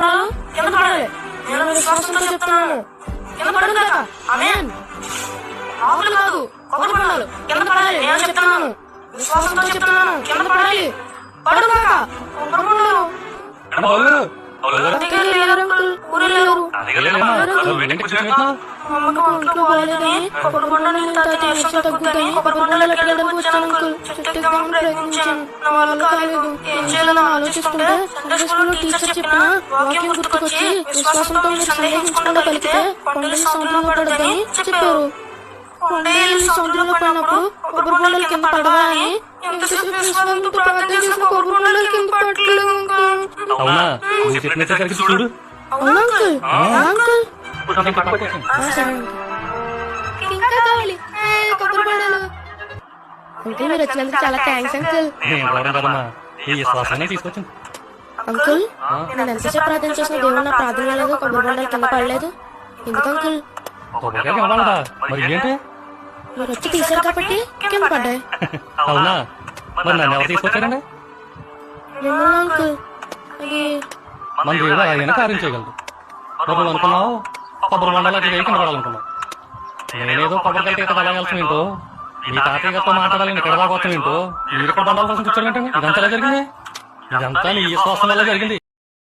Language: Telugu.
పడాలి కింద పడాలి. నేను విశ్వాసంతో చెప్తున్నాను, కింద పడును కాక. ఆమేన్. ఆకులు కాదు, కొబ్బరి బొండాలు కింద పడాలి. నేను చెప్తున్నాను, విశ్వాసంతో చెప్తున్నాను, కింద పడాలి. పడును కాక. కొబ్బరి బొండాలు అమ్మకు ఒంట్లో బాగాలేదని కొబ్బరి బొండాలు తాగితే నీరసం తగ్గుతాయి. కొబ్బరి బొండాలు ఎక్కడానికి వచ్చాను అంకుల్. చెట్టు ఎక్కడానికి ప్రయత్నించాను, నా వల్ల కాలేదు. ఏం చేయాలని ఆలోచిస్తుంటే సండే స్కూల్లో టీచర్ చెప్పిన వాక్యం గుర్తుకొచ్చి విశ్వాసంతో మీరు సందేహించకుండా కలిగితే కొండలు సముద్రంలో పడదని చెప్పారు. కొండలు సముద్రంలో పడినప్పుడు కొబ్బరి బొండాలు కింద పడవా అని విశ్వాసంతో ప్రార్థన చేసిన కొబ్బరి బొండాలు కింద పడలేదు. అవునా అంకుల్? అంకుల్ ఇంకా కావాలి కొబ్బరి బొండాలు. అంకుల్ మీరు వచ్చినందుకు చాలా థ్యాంక్స్ అంకుల్. అంకుల్ నేను ఎంతసేపు ప్రార్థన చేసిన దేవుడు నా ప్రార్థన లేదు, కొబ్బరి బొండాలు కింద పడలేదు. ఎందుకు అంకుల్? మీరు వచ్చి తీశారు కాబట్టి కింద పడ్డాయి. అవునా? మరి నన్ను ఎవరు తీసుకొచ్చారండి? మిమ్మల్ని అంకుల్. అది మన దేవుడు ఆయన కార్యం చేయగలరు. నువ్వు అనుకున్నావు కొబ్బరి బొండాలు అట్లా కింద పడాలనుకున్నావు. నేనేదో కొబ్బరికాయలు ఇక్కడ వెళ్ళాల్సిన ఏంటో, మీ తాతయ్య గారితో మాట్లాడాలని ఇక్కడ రాకపోతాం ఏంటో, మీరు ఇక్కడ బండాల కోసం కూర్చోండి. ఇదంతా ఎలా జరిగింది? ఇదంతా నీ విశ్వాసం వల్ల జరిగింది.